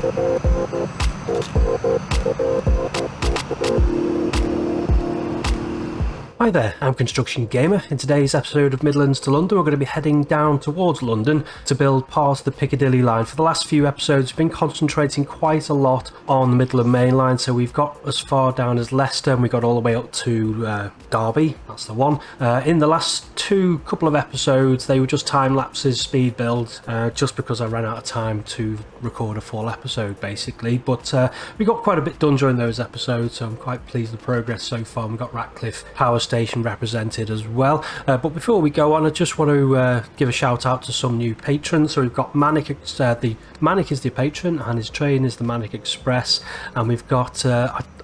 Hi there, I'm Construction Gamer. In today's episode of Midlands to London, we're going to be heading down towards London to build part of the Piccadilly Line. For the last few episodes, we've been concentrating quite a lot on the Midland Main Line, so we've got as far down as Leicester and we got all the way up to Derby, that's the one. In the last couple of episodes, they were just time lapses, speed builds, just because I ran out of time to record a full episode basically, but we got quite a bit done during those episodes, so I'm quite pleased with the progress so far. We've got Ratcliffe Power Station represented as well, but before we go on, I just want to give a shout out to some new patrons. So we've got Manic, the Manic is the patron and his train is the Manic Express, and we've got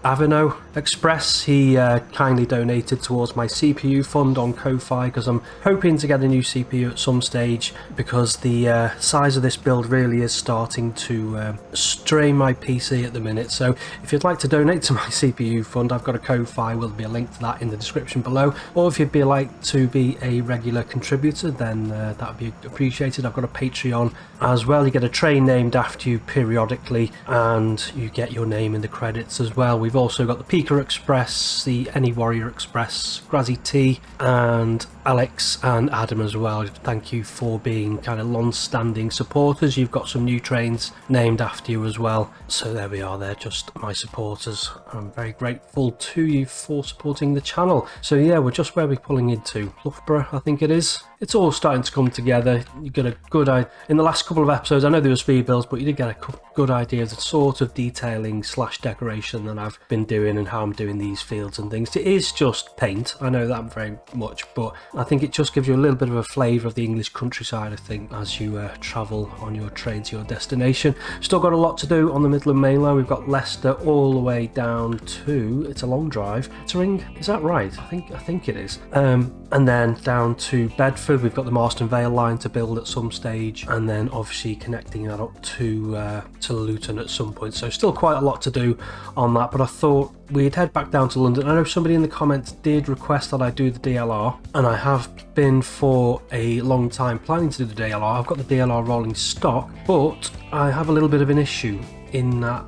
Avino Express. He kindly donated towards my CPU fund on Ko-Fi because I'm hoping to get a new CPU at some stage, because the size of this build really is starting to strain my PC at the minute. So if you'd like to donate to my CPU fund, I've got a Ko-Fi, will be a link to that in the description below, or if you'd be like to be a regular contributor, then that would be appreciated. I've got a Patreon as well. You get a train named after you periodically and you get your name in the credits as well. We've also got the Pika Express, the Any Warrior Express, Grazzy T, and Alex and Adam as well. Thank you for being kind of long-standing supporters. You've got some new trains named after you as well. So there we are, they're just my supporters. I'm very grateful to you for supporting the channel. So yeah, we're just where we're pulling into Loughborough, I think it is. It's all starting to come together. You get a good idea in the last couple of episodes. I know there was speed builds, but you did get a good idea of the sort of detailing / decoration that I've been doing and how I'm doing these fields and things. It is just paint, I know that very much, but I think it just gives you a little bit of a flavour of the English countryside, I think, as you travel on your train to your destination. Still got a lot to do on the Midland Main Line. We've got Leicester all the way down to, it's a long drive, it's a ring, is that right? I think it is. And then down to Bedford, we've got the Marston Vale line to build at some stage, and then obviously connecting that up to Luton at some point. So still quite a lot to do on that, but I thought we'd head back down to London. I know somebody in the comments did request that I do the DLR, and I have been for a long time planning to do the DLR. I've got the DLR rolling stock, but I have a little bit of an issue in that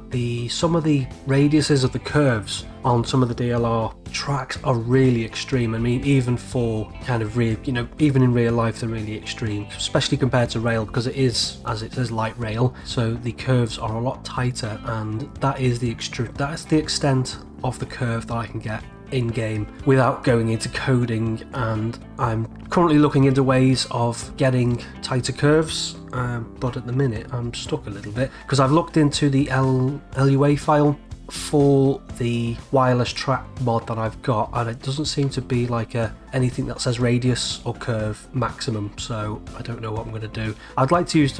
some of the radiuses of the curves on some of the DLR tracks are really extreme. I mean, even for kind of real, even in real life, they're really extreme, especially compared to rail, because it is, as it says, light rail. So the curves are a lot tighter, and that is the extent of the curve that I can get in game without going into coding, and I'm currently looking into ways of getting tighter curves, but at the minute I'm stuck a little bit because I've looked into the LUA file for the wireless track mod that I've got, and it doesn't seem to be like anything that says radius or curve maximum, so I don't know what I'm going to do. I'd like to use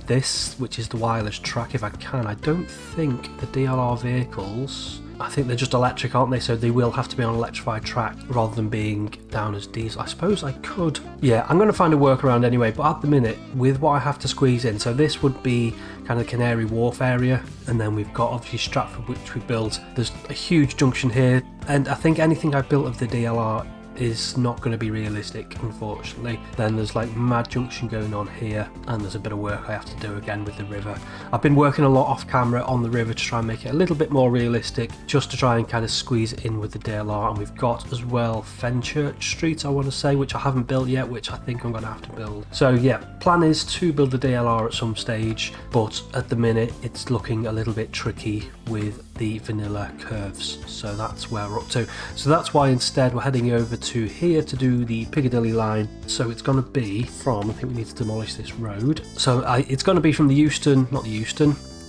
this, which is the wireless track, if I can. I don't think the DLR vehicles, I think they're just electric, aren't they? So they will have to be on electrified track rather than being down as diesel. I suppose I could. Yeah, I'm going to find a workaround anyway, but at the minute, with what I have to squeeze in, so this would be kind of Canary Wharf area, and then we've got obviously Stratford, which we built. There's a huge junction here, and I think anything I built of the DLR is not going to be realistic, unfortunately. Then there's like mad junction going on here, and there's a bit of work I have to do again with the river. I've been working a lot off camera on the river to try and make it a little bit more realistic, just to try and kind of squeeze it in with the DLR. And we've got as well Fenchurch Street, I want to say, which I haven't built yet, which I think I'm going to have to build. So yeah, plan is to build the DLR at some stage, but at the minute it's looking a little bit tricky with the vanilla curves, so that's where we're up to. So that's why instead we're heading over to here to do the Piccadilly Line. So it's going to be from, I think we need to demolish this road, so it's going to be from the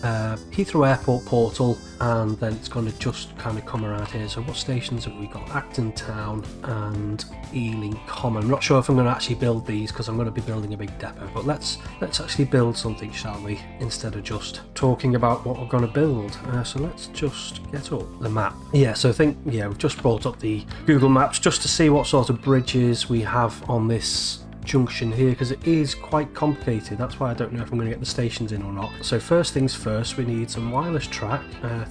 Heathrow Airport portal, and then it's going to just kind of come around here. So what stations have we got? Acton Town and Ealing Common. I'm not sure if I'm going to actually build these because I'm going to be building a big depot, but let's actually build something, shall we, instead of just talking about what we're going to build. So let's just get up the map. Yeah, so I think, yeah, we've just brought up the Google Maps just to see what sort of bridges we have on this junction here because it is quite complicated. That's why I don't know if I'm going to get the stations in or not. So first things first, we need some wireless track,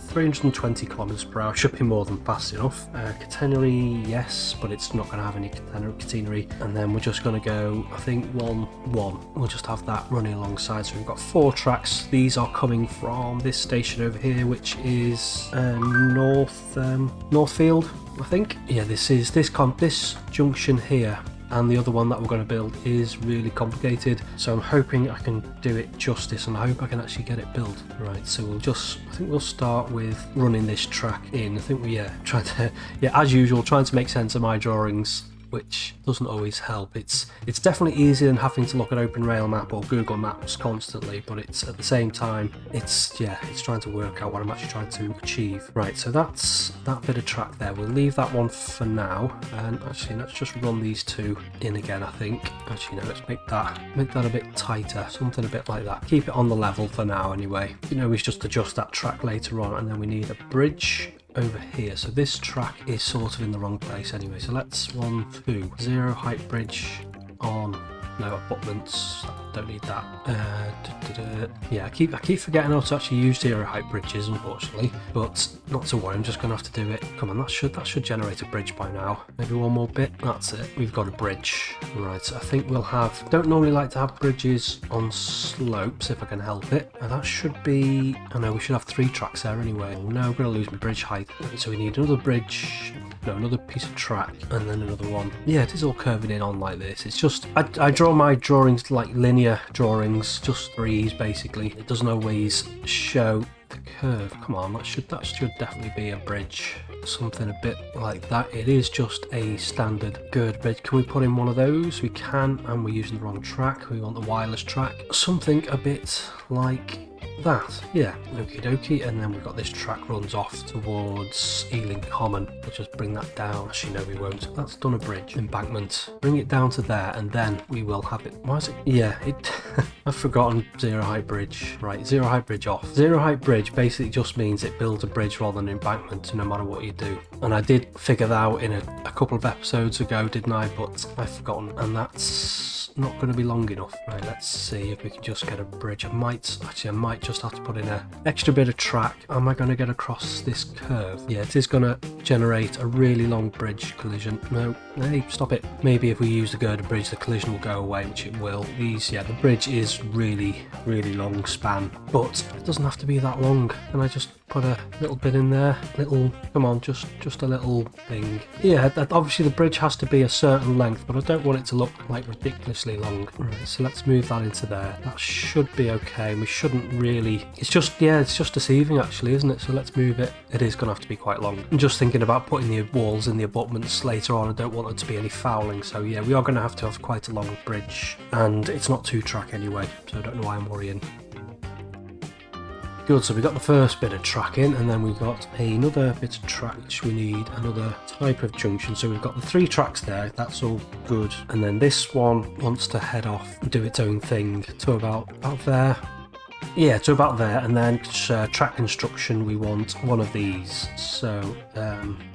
320 kilometers per hour, should be more than fast enough. Catenary, yes, but it's not going to have any catenary. And then we're just going to go, I think 1-1. We'll just have that running alongside. So we've got 4 tracks. These are coming from this station over here, which is Northfield, I think. Yeah, this junction here and the other one that we're going to build is really complicated, so I'm hoping I can do it justice and I hope I can actually get it built. Right, so I think we'll start with running this track in. I think as usual, trying to make sense of my drawings, which doesn't always help. It's definitely easier than having to look at OpenRailMap or Google Maps constantly, but it's at the same time, it's trying to work out what I'm actually trying to achieve. Right, so that's that bit of track there. We'll leave that one for now, and actually let's just run these 2 in again, I think. Actually no, let's make that a bit tighter, something a bit like that. Keep it on the level for now anyway. You know, we just adjust that track later on, and then we need a bridge over here. So this track is sort of in the wrong place anyway, so let's 1, 2, 0 height bridge on, no abutments, don't need that. Yeah, I keep forgetting how to actually use 0 height bridges, unfortunately, but not to worry, I'm just gonna have to do it. Come on, that should generate a bridge by now. Maybe one more bit. That's it, we've got a bridge. Right, so I think we'll have, don't normally like to have bridges on slopes if I can help it. Now that should be, I know we should have 3 tracks there anyway. Oh, no, I'm gonna lose my bridge height. So we need another bridge, no, another piece of track, and then another one. Yeah, it is all curving in on like this. It's just, I draw my drawings like linear drawings, just 3s basically. It doesn't always show the curve. Come on, that should definitely be a bridge, something a bit like that. It is just a standard gird bridge. Can we put in one of those? We can, and we're using the wrong track. We want the wireless track, something a bit like that. Yeah, okie dokie. And then we've got this track runs off towards Ealing Common. We'll just bring that down. Actually no, we won't. That's done a bridge embankment. Bring it down to there, and then we will have it. Why is it? Yeah, it I've forgotten 0 height bridge. Right, 0 height bridge off. 0 height bridge basically just means it builds a bridge rather than an embankment, no matter what you do. And I did figure that out in a couple of episodes ago, didn't I? But I've forgotten, and that's not going to be long enough. Right, let's see if we can just get a bridge. I might just have to put in an extra bit of track. Am I going to get across this curve? Yeah, it is going to generate a really long bridge collision. No, hey, stop it. Maybe if we use the girder bridge, the collision will go away, which it will. The bridge is really long span, but it doesn't have to be that long. Can I just put a little bit in there? Come on, just a little thing. Yeah, obviously the bridge has to be a certain length, but I don't want it to look like ridiculously long. Right, so let's move that into there. That should be okay. We shouldn't really, it's just deceiving actually, isn't it? So let's move it. It is going to have to be quite long. I'm just thinking about putting the walls in the abutments later on. I don't want there to be any fouling, so yeah, we are going to have quite a long bridge, and it's not 2 track anyway, so I don't know why I'm worrying. Good, so we got the first bit of track in, and then we've got another bit of track which we need another type of junction. So we've got the 3 tracks there, that's all good. And then this one wants to head off and do its own thing to about there. Yeah, to about there, and then track construction, we want one of these. So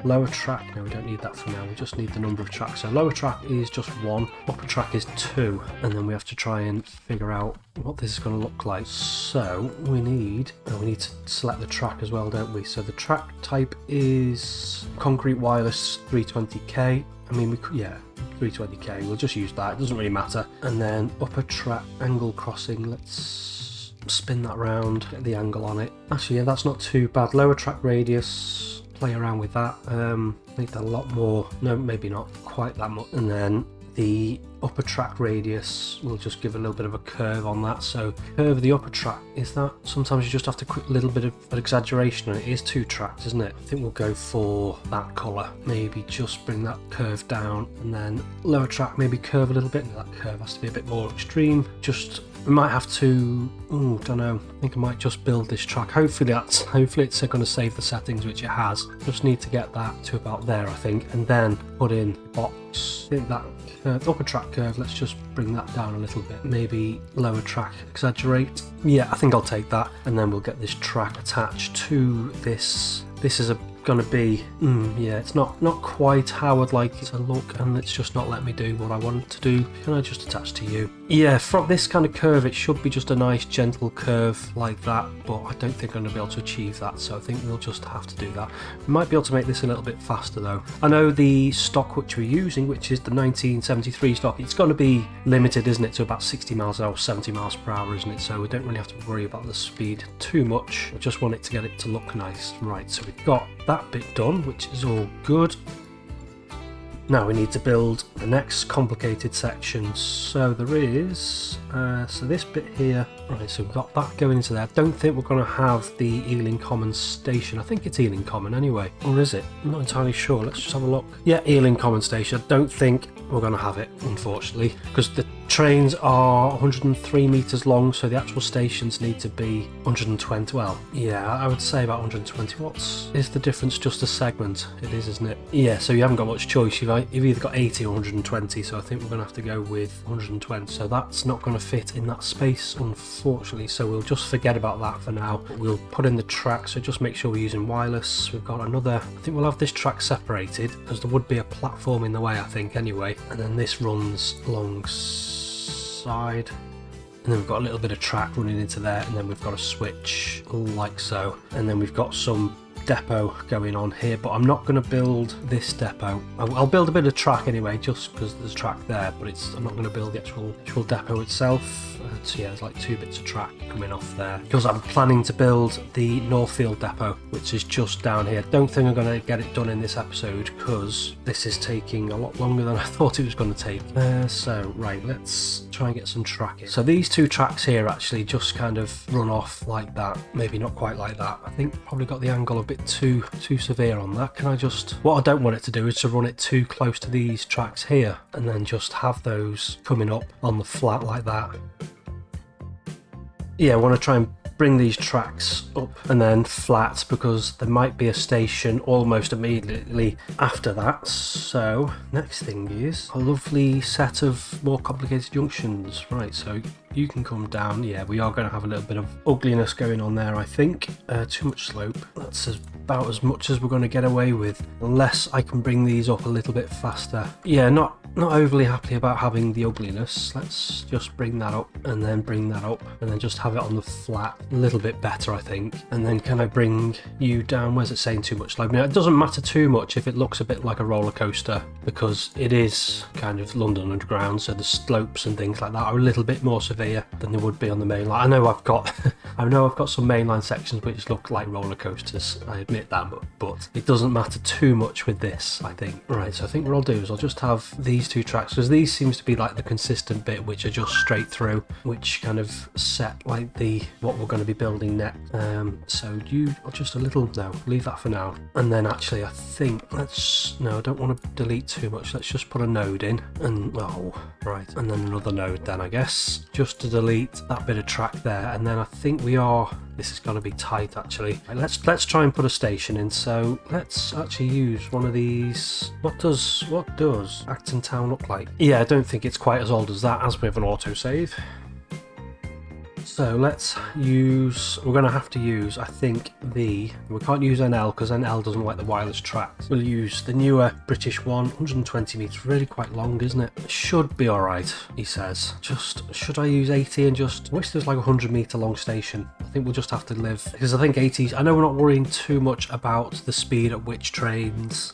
lower track, no, we don't need that for now, we just need the number of tracks. So lower track is just 1, upper track is 2, and then we have to try and figure out what this is going to look like. So we need to select the track as well, don't we? So the track type is concrete wireless 320k. I mean, 320k, we'll just use that, it doesn't really matter. And then upper track angle crossing, let's spin that round, get the angle on it. Actually, yeah, that's not too bad. Lower track radius, play around with that. Need that a lot more. No, maybe not quite that much. And then the upper track radius, we'll just give a little bit of a curve on that. So curve the upper track, is that, sometimes you just have to quick little bit of an exaggeration, and it is 2 tracks, isn't it? I think we'll go for that colour. Maybe just bring that curve down, and then lower track maybe curve a little bit. That curve has to be a bit more extreme. We might have to, don't know, I think I might just build this track. Hopefully it's going to save the settings, which it has. Just need to get that to about there, I think, and then put in the box. I think that upper track curve, let's just bring that down a little bit. Maybe lower track, exaggerate. Yeah, I think I'll take that, and then we'll get this track attached to this. This is a going to be, yeah, it's not quite how I'd like it to look, and it's just not let me do what I want it to do. Can I just attach to you? Yeah, from this kind of curve, it should be just a nice gentle curve like that, but I don't think I'm going to be able to achieve that, so I think we'll just have to do that. We might be able to make this a little bit faster though. I know the stock which we're using, which is the 1973 stock, it's going to be limited, isn't it, to about 60 miles an hour, 70 miles per hour, isn't it? So we don't really have to worry about the speed too much. I just want it to get it to look nice. Right, so we've got that bit done, which is all good. Now we need to build the next complicated section. So there is, so this bit here, right, so we've got that going into there. I don't think we're going to have the Ealing Common station. I think it's Ealing Common anyway, or is it? I'm not entirely sure. Let's just have a look. Yeah, Ealing Common station. I don't think we're going to have it, unfortunately, because the trains are 103 metres long, so the actual stations need to be 120. Well, yeah, I would say about 120. What's is the difference? Just a segment? It is, isn't it? Yeah, so you haven't got much choice. You've either got 80 or 120, so I think we're going to have to go with 120. So that's not going to fit in that space, unfortunately, so we'll just forget about that for now. We'll put in the track, so just make sure we're using wireless. We've got another, I think we'll have this track separated, because there would be a platform in the way, I think, anyway. And then this runs alongside, and then we've got a little bit of track running into there, and then we've got a switch like so, and then we've got some depot going on here, but I'm not going to build this depot. I'll build a bit of track anyway, just because there's track there, but I'm not going to build the actual depot itself. So yeah, there's like 2 bits of track coming off there, because I'm planning to build the Northfield depot, which is just down here. Don't think I'm going to get it done in this episode, because this is taking a lot longer than I thought it was going to take. So right, let's try and get some track in. So these 2 tracks here actually just kind of run off like that, maybe not quite like that. I think probably got the angle a bit too severe on that. Can I just, what I don't want it to do is to run it too close to these tracks here, and then just have those coming up on the flat like that. Yeah, I want to try and bring these tracks up and then flat, because there might be a station almost immediately after that. So next thing is a lovely set of more complicated junctions. Right, so you can come down. Yeah, we are going to have a little bit of ugliness going on there, I think. Too much slope. That's about as much as we're going to get away with, unless I can bring these up a little bit faster. Yeah, not overly happy about having the ugliness. Let's just bring that up, and then bring that up, and then just have it on the flat a little bit better, I think. And then can I bring you down? Where's it saying too much slope? Now, it doesn't matter too much if it looks a bit like a roller coaster, because it is kind of London Underground, so the slopes and things like that are a little bit more severe than they would be on the main line. I know I've got some mainline sections which look like roller coasters, I admit that, but it doesn't matter too much with this, I think. Right, so I think what I'll do is I'll just have these 2 tracks, because these seems to be like the consistent bit, which are just straight through, which kind of set like what we're going to be building next. So you just a little, no, leave that for now. And then actually I think I don't want to delete too much. Let's just put a node in, and right, and then another node then, I guess, just to delete that bit of track there. And then I think this is going to be tight actually. Right, let's try and put a station in. So let's actually use one of these. What does Acton Town look like? Yeah, I don't think it's quite as old as that, as we have an autosave. So let's use, we're going to have to use, I think, we can't use NL because NL doesn't like the wireless tracks. We'll use the newer British one, 120 metres, really quite long, isn't it? It should be alright, he says. Just, should I use 80 and just, I wish there was like a 100 metre long station. I think we'll just have to live, because I think 80, I know we're not worrying too much about the speed at which trains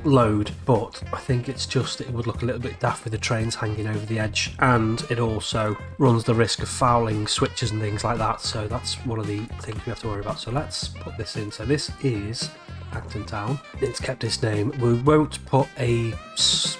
load, but I think it's just, it would look a little bit daft with the trains hanging over the edge, and it also runs the risk of fouling switches and things like that, so that's one of the things we have to worry about. So let's put this in. So this is Acton Town. It's kept its name. We won't put a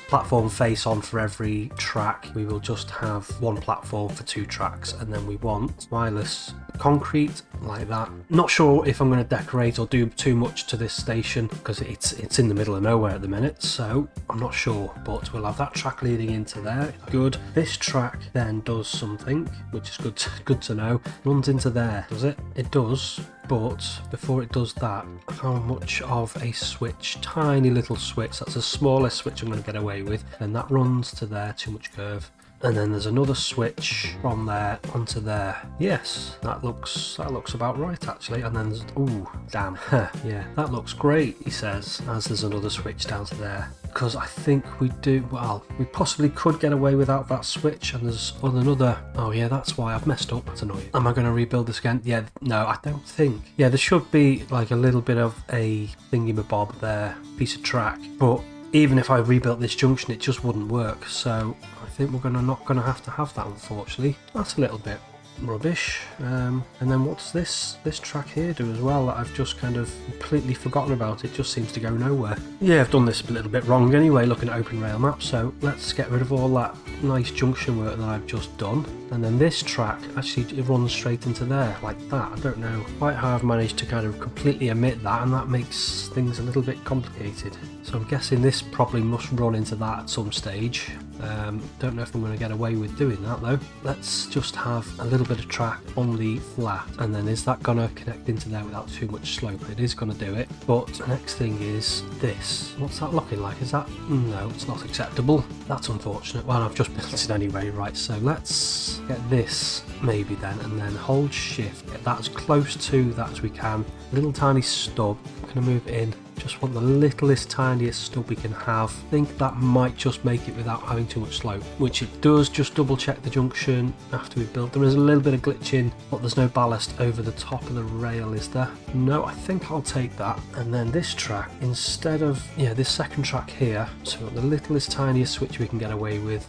platform face on for every track. We will just have one platform for 2 tracks, and then we want wireless concrete like that. Not sure if I'm going to decorate or do too much to this station, because it's in the middle of nowhere at the minute, so I'm not sure, but we'll have that track leading into there. Good. This track then does something which is good to know. Runs into there, does it? It does. But before it does that, how much of a switch? Tiny little switch. That's the smallest switch I'm going to get away with. And that runs to there. Too much curve. and then there's another switch from there onto there. Yes, that looks about right actually. And then there's, ooh, damn, yeah, that looks great, he says, as there's another switch down to there. Because I think we do, well, we possibly could get away without that switch, and there's another, oh yeah, that's why I've messed up, that's annoying. Am I going to rebuild this again? Yeah, no, I don't think. Yeah, there should be like a little bit of a thingy-mabob there, piece of track, but even if I rebuilt this junction, it just wouldn't work, so I think we're not going to have that, unfortunately. That's a little bit rubbish. And then what's this track here do as well that I've just kind of completely forgotten about? It just seems to go nowhere. Yeah, I've done this a little bit wrong anyway, looking at open rail maps, so let's get rid of all that nice junction work that I've just done. And then this track, actually it runs straight into there, like that. I don't know quite how I've managed to kind of completely omit that, and that makes things a little bit complicated. So I'm guessing this probably must run into that at some stage. Don't know if I'm going to get away with doing that though. Let's just have a little bit of track on the flat, and then is that going to connect into there without too much slope? It is going to do it. But the next thing is this. What's that looking like? Is that, no, it's not acceptable. That's unfortunate. Well, I've just built it anyway. Right, so let's get this maybe then, and then hold shift, get that as close to that as we can. Little tiny stub, I'm going to move it in. Just want the littlest tiniest stub we can have. I think that might just make it without having too much slope, which it does. Just double check the junction after we've built. There is a little bit of glitching, but there's no ballast over the top of the rail, is there? No, I think I'll take that. And then this track, instead of, yeah, this second track here, so the littlest tiniest switch we can get away with.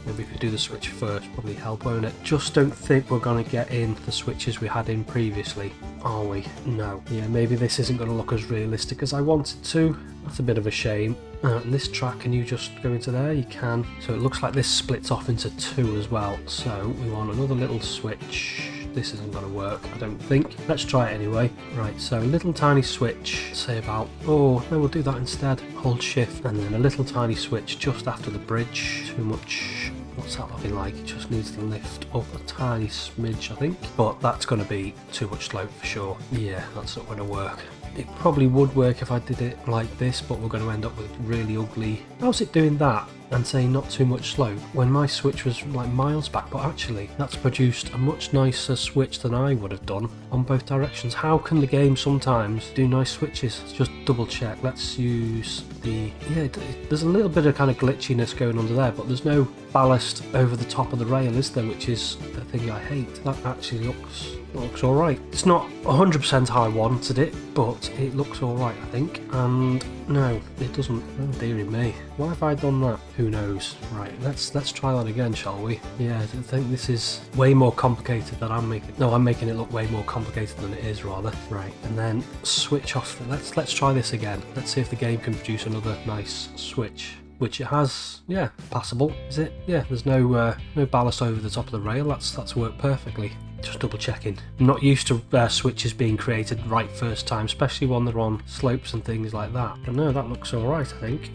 Maybe if we do the switch first, probably help, won't it? Just don't think we're going to get in the switches we had in previously, are we? No. Yeah, maybe this isn't going to look as realistic as I wanted to. That's a bit of a shame. And this track, can you just go into there? You can. So it looks like this splits off into two as well. So we want another little switch. This isn't going to work, I don't think. Let's try it anyway. Right, so a little tiny switch, say about, oh, no, we'll do that instead. Hold shift, and then a little tiny switch just after the bridge. Too much. What's that looking like? It just needs to lift up a tiny smidge, I think. But that's going to be too much slope for sure. Yeah, that's not going to work. It probably would work if I did it like this, but we're going to end up with really ugly... How's it doing that and saying not too much slope when my switch was like miles back? But actually that's produced a much nicer switch than I would have done on both directions. How can the game sometimes do nice switches? Let's just double check. Let's use the... Yeah, there's a little bit of kind of glitchiness going under there, but there's no ballast over the top of the rail, is there? Which is the thing I hate. That actually looks alright. It's not 100% how I wanted it, but it looks alright, I think. And no, it doesn't. Oh dearie me. Why have I done that? Who knows? Right, let's try that again, shall we? Yeah, I think this is way more complicated than I'm making. No, I'm making it look way more complicated than it is, rather. Right, and then switch off. Let's try this again. Let's see if the game can produce another nice switch. Which it has. Yeah, passable, is it? Yeah, there's no ballast over the top of the rail. That's worked perfectly. Just double checking. I'm not used to switches being created right first time, especially when they're on slopes and things like that. But no, that looks alright, I think.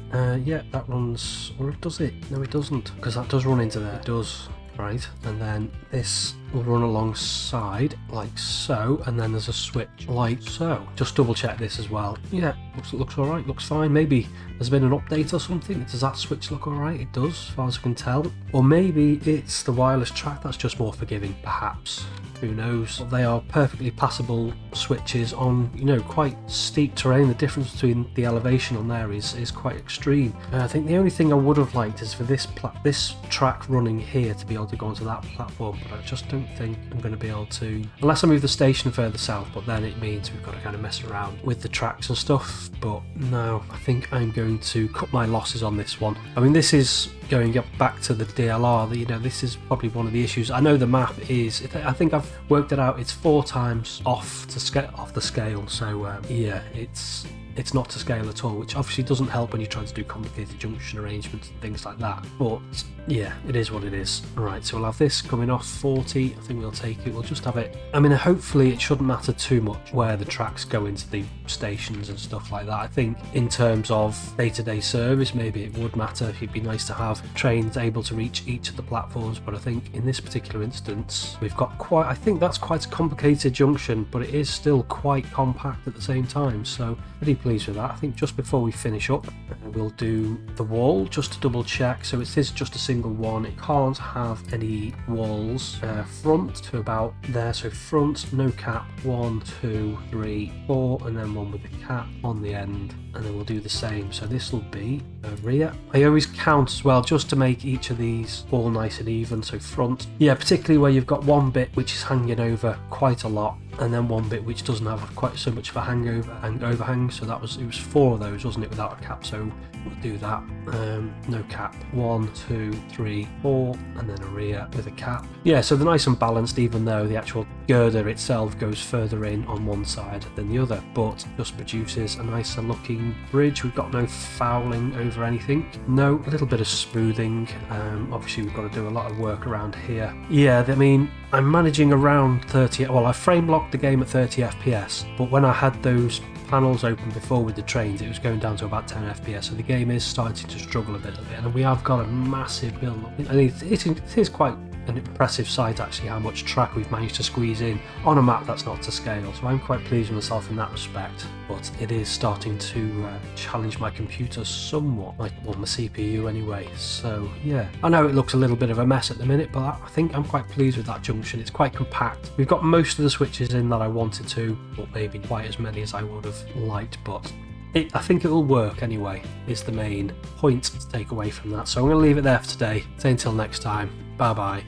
Yeah, that runs... Or does it? No, it doesn't, because that does run into there. It does. Right, and then this will run alongside like so, and then there's a switch like so. Just double check this as well. Yeah, looks alright, looks fine. Maybe there's been an update or something. Does that switch look alright? It does, as far as I can tell. Or maybe it's the wireless track that's just more forgiving, perhaps. Who knows? They are perfectly passable switches on, you know, quite steep terrain. The difference between the elevation on there is quite extreme. I think the only thing I would have liked is for this track running here to be able to go onto that platform, but I just don't think I'm going to be able to, unless I move the station further south, but then it means we've got to kind of mess around with the tracks and stuff. But no, I think I'm going to cut my losses on this one. I mean, this is going up back to the DLR, you know, this is probably one of the issues. I know the map is, I think I've worked it out, it's 4 times off the scale, so yeah, it's not to scale at all, which obviously doesn't help when you're trying to do complicated junction arrangements and things like that. But yeah, it is what it is. Right, so we'll have this coming off 40. I think we'll take it. We'll just have it. I mean, hopefully it shouldn't matter too much where the tracks go into the stations and stuff like that. I think in terms of day-to-day service, maybe it would matter. It'd be nice to have trains able to reach each of the platforms. But I think in this particular instance, we've got quite, I think that's quite a complicated junction, but it is still quite compact at the same time. So pretty pleased with that. I think just before we finish up, we'll do the wall just to double check. So it is just a single one. It can't have any walls. Front to about there, so front, no cap, 1, 2, 3, 4, and then one with a cap on the end, and then we'll do the same. So this will be rear. I always count as well, just to make each of these all nice and even. So front, yeah, particularly where you've got one bit which is hanging over quite a lot, and then one bit which doesn't have quite so much of a hangover and overhang. So it was 4 of those, wasn't it, without a cap? So we'll do that. No cap, 1, 2, 3, 4, and then a rear with a cap. Yeah, so they're nice and balanced, even though the actual girder itself goes further in on one side than the other, but just produces a nicer looking bridge. We've got no fouling over anything. No, a little bit of smoothing. Obviously we've got to do a lot of work around here. Yeah, I mean, I'm managing around 30, well, I frame locked the game at 30 FPS, but when I had those panels open before with the trains, it was going down to about 10 FPS, so the game is starting to struggle a bit, and we have got a massive build up, and it is quite an impressive sight actually how much track we've managed to squeeze in on a map that's not to scale, so I'm quite pleased with myself in that respect. But it is starting to challenge my computer somewhat, my CPU anyway. So yeah, I know it looks a little bit of a mess at the minute, but I think I'm quite pleased with that junction. It's quite compact. We've got most of the switches in that I wanted to, but maybe quite as many as I would have liked, but I think it will work anyway, is the main point to take away from that. So I'm going to leave it there for today. Say until next time, bye bye.